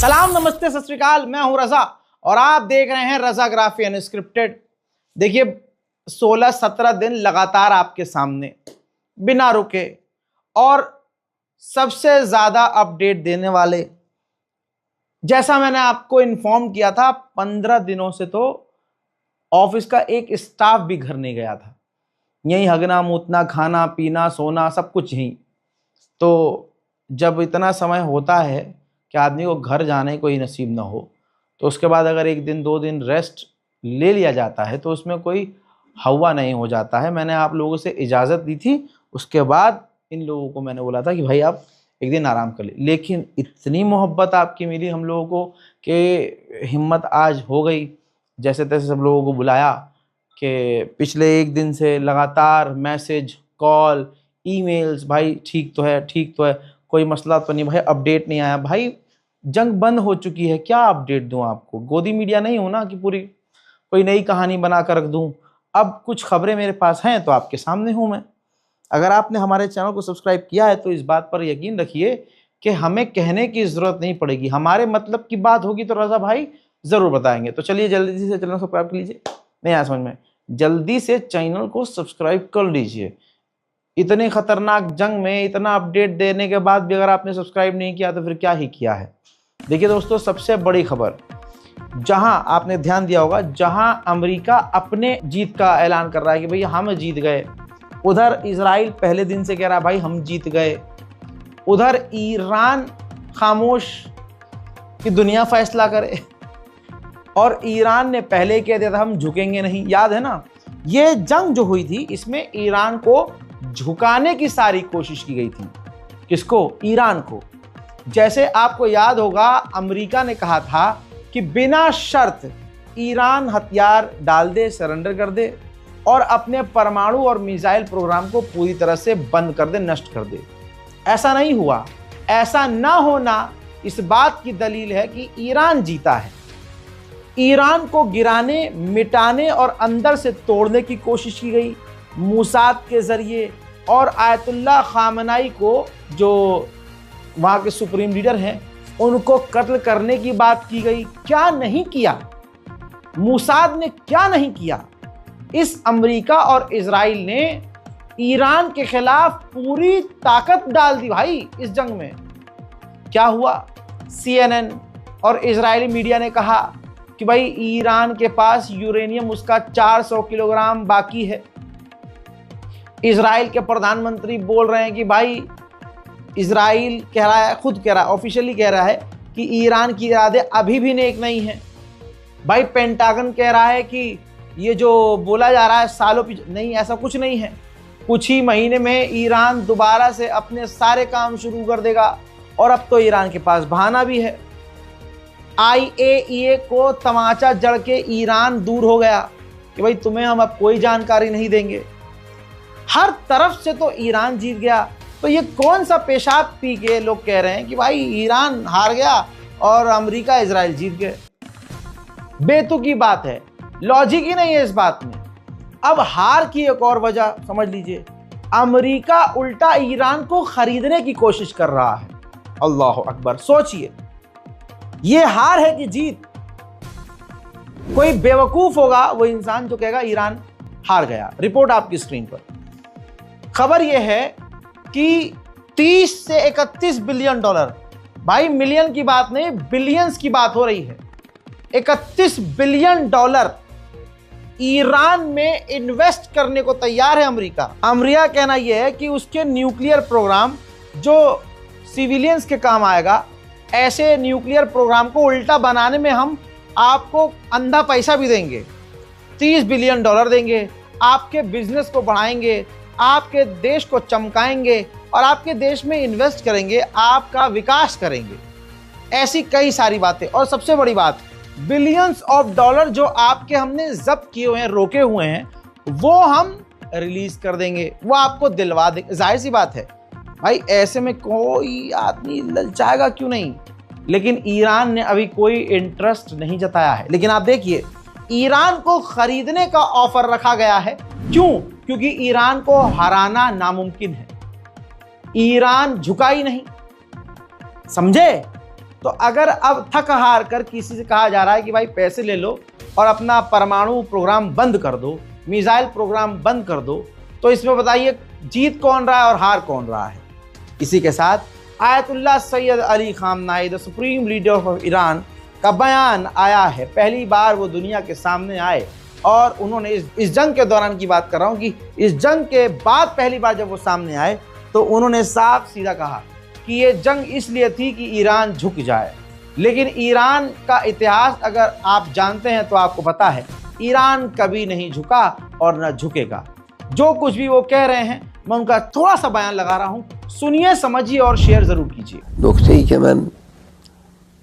सलाम, नमस्ते, सत श्री अकाल। मैं हूं रजा और आप देख रहे हैं रजाग्राफी अनस्क्रिप्टेड। देखिए 16-17 दिन लगातार आपके सामने बिना रुके और सबसे ज्यादा अपडेट देने वाले, जैसा मैंने आपको इन्फॉर्म किया था 15 दिनों से तो ऑफिस का एक स्टाफ भी घर नहीं गया था। यही हगना मूतना खाना पीना सोना सब कुछ यहीं। तो जब इतना समय होता है कि आदमी को घर जाने को ही नसीब ना हो, तो उसके बाद अगर 1 दिन 2 दिन रेस्ट ले लिया जाता है तो उसमें कोई हवा नहीं हो जाता है। मैंने आप लोगों से इजाज़त दी थी, उसके बाद इन लोगों को मैंने बोला था कि भाई आप 1 दिन आराम कर ले, लेकिन इतनी मोहब्बत आपकी मिली हम लोगों को कि हिम्मत आज हो गई। जैसे तैसे सब लोगों को बुलाया कि पिछले 1 दिन से लगातार मैसेज, कॉल, ईमेल्स, भाई ठीक तो है, ठीक तो है, कोई मसला तो नहीं, भाई अपडेट नहीं आया। भाई जंग बंद हो चुकी है, क्या अपडेट दूं आपको? गोदी मीडिया नहीं हूं ना कि पूरी कोई नई कहानी बना कर रख दूं। अब कुछ खबरें मेरे पास हैं तो आपके सामने हूं मैं। अगर आपने हमारे चैनल को सब्सक्राइब किया है तो इस बात पर यकीन रखिए कि हमें कहने की ज़रूरत नहीं पड़ेगी। हमारे मतलब की बात होगी तो रजा भाई ज़रूर बताएंगे। तो चलिए जल्दी से चैनल सब्सक्राइब कर लीजिए। नहीं आया समझ में? जल्दी से चैनल को सब्सक्राइब कर लीजिए। इतने खतरनाक जंग में इतना अपडेट देने के बाद भी अगर आपने सब्सक्राइब नहीं किया तो फिर क्या ही किया है। देखिए दोस्तों, सबसे बड़ी खबर, जहां आपने ध्यान दिया होगा, जहां अमेरिका अपने जीत का ऐलान कर रहा है कि भाई हम जीत गए, उधर इजराइल पहले दिन से कह रहा है भाई हम जीत गए। उधर ईरान खामोश कि दुनिया फैसला करे, और ईरान ने पहले कह दिया था हम झुकेंगे नहीं। याद है ना, ये जंग जो हुई थी इसमें ईरान को झुकाने की सारी कोशिश की गई थी। किसको? ईरान को। जैसे आपको याद होगा अमेरिका ने कहा था कि बिना शर्त ईरान हथियार डाल दे, सरेंडर कर दे और अपने परमाणु और मिसाइल प्रोग्राम को पूरी तरह से बंद कर दे, नष्ट कर दे। ऐसा नहीं हुआ। ऐसा ना होना इस बात की दलील है कि ईरान जीता है। ईरान को गिराने, मिटाने और अंदर से तोड़ने की कोशिश की गई मूसाद के जरिए, और आयतुल्लाह खामनाई को, जो वहाँ के सुप्रीम लीडर हैं, उनको कत्ल करने की बात की गई। क्या नहीं किया मूसाद ने, क्या नहीं किया। इस अमेरिका और इजराइल ने ईरान के खिलाफ पूरी ताकत डाल दी भाई इस जंग में। क्या हुआ? CNN और इजरायली मीडिया ने कहा कि भाई ईरान के पास यूरेनियम उसका 400 किलोग्राम बाकी है। इजराइल के प्रधानमंत्री बोल रहे हैं कि भाई इजराइल कह रहा है, खुद कह रहा है, ऑफिशियली कह रहा है कि ईरान की इरादे अभी भी नेक नहीं है। भाई पेंटागन कह रहा है कि ये जो बोला जा रहा है सालों पीछे, नहीं, ऐसा कुछ नहीं है। कुछ ही महीने में ईरान दोबारा से अपने सारे काम शुरू कर देगा, और अब तो ईरान के पास बहाना भी है। IAEA को तमाचा जड़ के ईरान दूर हो गया कि भाई तुम्हें हम अब कोई जानकारी नहीं देंगे। हर तरफ से तो ईरान जीत गया। तो ये कौन सा पेशाब पी के लोग कह रहे हैं कि भाई ईरान हार गया और अमेरिका इजराइल जीत गए? बेतुकी बात है, लॉजिक ही नहीं है इस बात में। अब हार की एक और वजह समझ लीजिए, अमेरिका उल्टा ईरान को खरीदने की कोशिश कर रहा है। अल्लाह अकबर। सोचिए, ये हार है कि जीत? कोई बेवकूफ होगा वो इंसान जो कहेगा ईरान हार गया। रिपोर्ट आपकी स्क्रीन पर। खबर यह है कि 30 से 31 बिलियन डॉलर, भाई मिलियन की बात नहीं, बिलियंस की बात हो रही है। 31 बिलियन डॉलर ईरान में इन्वेस्ट करने को तैयार है अमेरिका। अमेरिका कहना यह है कि उसके न्यूक्लियर प्रोग्राम जो सिविलियंस के काम आएगा, ऐसे न्यूक्लियर प्रोग्राम को उल्टा बनाने में हम आपको अंधा पैसा भी देंगे। 30 बिलियन डॉलर देंगे, आपके बिजनेस को बढ़ाएंगे, आपके देश को चमकाएंगे और आपके देश में इन्वेस्ट करेंगे, आपका विकास करेंगे। ऐसी कई सारी बातें। और सबसे बड़ी बात, बिलियंस ऑफ डॉलर जो आपके हमने जब्त किए हुए हैं, रोके हुए हैं, वो हम रिलीज कर देंगे, वो आपको दिलवा देंगे। जाहिर सी बात है भाई, ऐसे में कोई आदमी ललचाएगा क्यों नहीं। लेकिन ईरान ने अभी कोई इंटरेस्ट नहीं जताया है। लेकिन आप देखिए, ईरान को खरीदने का ऑफर रखा गया है। क्यों? क्योंकि ईरान को हराना नामुमकिन है। ईरान झुका ही नहीं, समझे? तो अगर अब थक हार कर किसी से कहा जा रहा है कि भाई पैसे ले लो और अपना परमाणु प्रोग्राम बंद कर दो, मिसाइल प्रोग्राम बंद कर दो, तो इसमें बताइए जीत कौन रहा है और हार कौन रहा है। इसी के साथ Ayatollah Syed Ali खामनाई the supreme leader of Iran का बयान आया है। पहली बार वो दुनिया के सामने आए और उन्होंने इस जंग के दौरान की बात कर रहा हूँ कि इस जंग के बाद पहली बार जब वो सामने आए तो उन्होंने साफ सीधा कहा कि ये जंग इसलिए थी कि ईरान झुक जाए। लेकिन ईरान का इतिहास अगर आप जानते हैं तो आपको पता है ईरान कभी नहीं झुका और न झुकेगा। जो कुछ भी वो कह रहे हैं मैं उनका थोड़ा सा बयान लगा रहा हूँ, सुनिए, समझिए और शेयर जरूर कीजिए। नक्तेई के मैं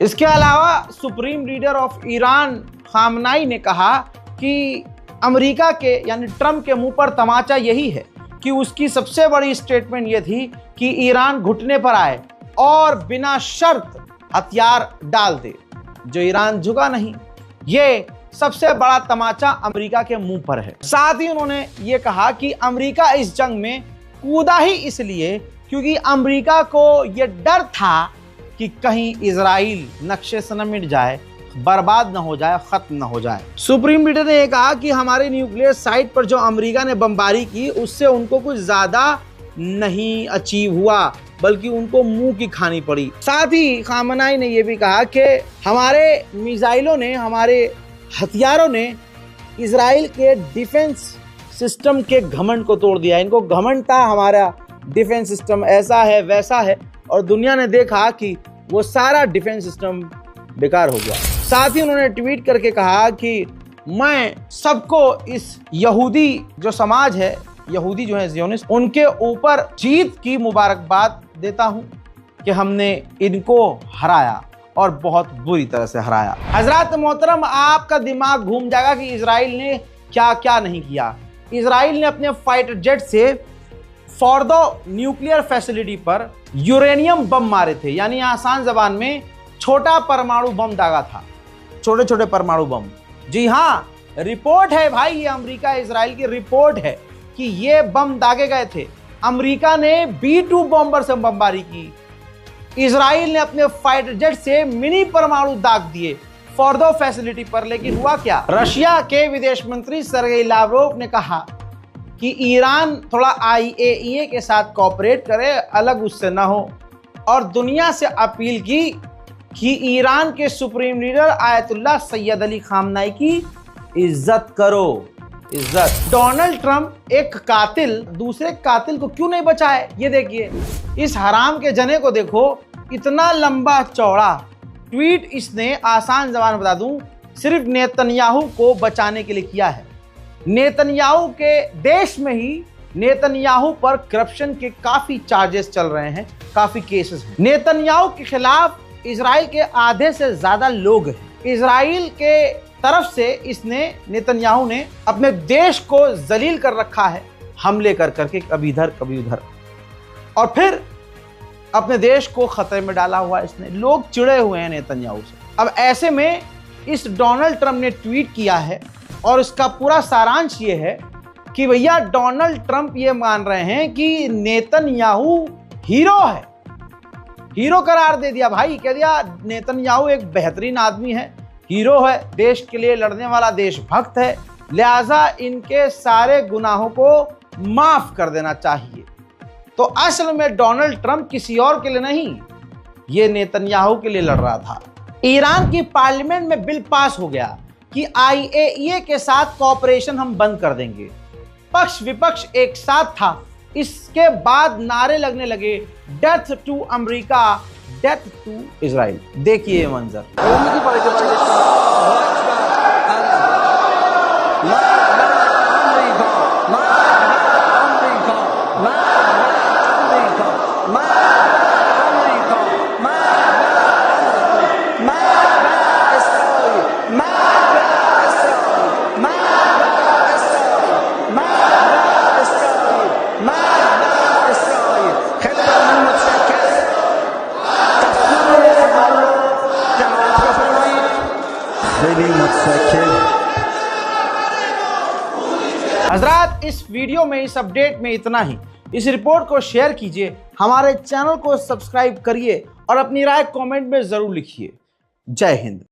इसके अलावा सुप्रीम लीडर ऑफ ईरान खामनाई ने कहा कि अमेरिका के यानी ट्रम्प के मुंह पर तमाचा यही है कि उसकी सबसे बड़ी स्टेटमेंट ये थी कि ईरान घुटने पर आए और बिना शर्त हथियार डाल दे। जो ईरान झुका नहीं, ये सबसे बड़ा तमाचा अमेरिका के मुंह पर है। साथ ही उन्होंने ये कहा कि अमेरिका इस जंग में कूदा ही इसलिए क्योंकि अमेरिका को ये डर था कि कहीं इजराइल नक्शे से न मिट जाए, बर्बाद न हो जाए, खत्म न हो जाए। सुप्रीम लीडर ने कहा कि हमारे न्यूक्लियर साइट पर जो अमेरिका ने बमबारी की उससे उनको कुछ ज्यादा नहीं अचीव हुआ, बल्कि उनको मुंह की खानी पड़ी। साथ ही खामनाई ने यह भी कहा कि हमारे मिसाइलों ने, हमारे हथियारों ने इजराइल के डिफेंस सिस्टम के घमंड को तोड़ दिया। इनको घमंड था हमारा डिफेंस सिस्टम ऐसा है वैसा है, और दुनिया ने देखा कि वो सारा डिफेंस सिस्टम बेकार हो गया। साथ ही उन्होंने ट्वीट करके कहा कि मैं सबको इस यहूदी जो समाज है, यहूदी जो है ज़ियोनिस्ट, उनके ऊपर जीत की मुबारकबाद देता हूं कि हमने इनको हराया और बहुत बुरी तरह से हराया। हजरात मोहतरम, आपका दिमाग घूम जाएगा कि इजराइल ने क्या क्या नहीं किया। इजराइल ने अपने फाइटर जेट से फॉर्दो न्यूक्लियर फैसिलिटी पर यूरेनियम बम मारे थे, यानी आसान जबान में छोटा परमाणु बम दागा था, छोटे छोटे परमाणु बम। जी हाँ, रिपोर्ट है भाई, ये अमेरिका इजराइल की रिपोर्ट है कि ये बम दागे गए थे। अमेरिका ने B-2 बॉम्बर से बमबारी की, इजराइल ने अपने फाइटर जेट से मिनी परमाणु दाग दिए फॉर्दो फैसिलिटी पर। लेकिन हुआ क्या? रशिया के विदेश मंत्री सर्गेई लावरोव ने कहा कि ईरान थोड़ा IAEA के साथ कोऑपरेट करे, अलग उससे ना हो, और दुनिया से अपील की कि ईरान के supreme leader Ayatollah Syed Ali खामनाई की इज्जत करो, इज्जत। डोनाल्ड ट्रंप एक कातिल दूसरे कातिल को क्यों नहीं बचाए? ये देखिए, इस हराम के जने को देखो, इतना लंबा चौड़ा ट्वीट इसने, आसान जबान बता दूं, सिर्फ नेतन्याहू को बचाने के लिए किया है। नेतन्याहू के देश में ही नेतन्याहू पर करप्शन के काफी चार्जेस चल रहे हैं, काफी केसेस हैं। नेतन्याहू के खिलाफ इजराइल के आधे से ज्यादा लोग हैं। इजराइल के तरफ से इसने, नेतन्याहू ने अपने देश को जलील कर रखा है, हमले कर करके कभी इधर कभी उधर, और फिर अपने देश को खतरे में डाला हुआ इसने। लोग चिड़े हुए हैं नेतन्याहू से। अब ऐसे में इस डोनाल्ड ट्रंप ने ट्वीट किया है और इसका पूरा सारांश ये है कि भैया डोनाल्ड ट्रंप ये मान रहे हैं कि नेतन्याहू हीरो है, हीरो करार दे दिया भाई। कह दिया नेतन्याहू एक बेहतरीन आदमी है, हीरो है, देश के लिए लड़ने वाला देशभक्त है, लिहाजा इनके सारे गुनाहों को माफ कर देना चाहिए। तो असल में डोनाल्ड ट्रंप किसी और के लिए नहीं, ये नेतन्याहू के लिए लड़ रहा था। ईरान की पार्लियामेंट में बिल पास हो गया कि IAEA के साथ कॉपरेशन हम बंद कर देंगे। पक्ष विपक्ष एक साथ था। इसके बाद नारे लगने लगे, death to America, death to Israel. देखिए ये मंजर। हजरात, इस वीडियो में, इस अपडेट में इतना ही। इस रिपोर्ट को शेयर कीजिए, हमारे चैनल को सब्सक्राइब करिए और अपनी राय कमेंट में जरूर लिखिए। जय हिंद।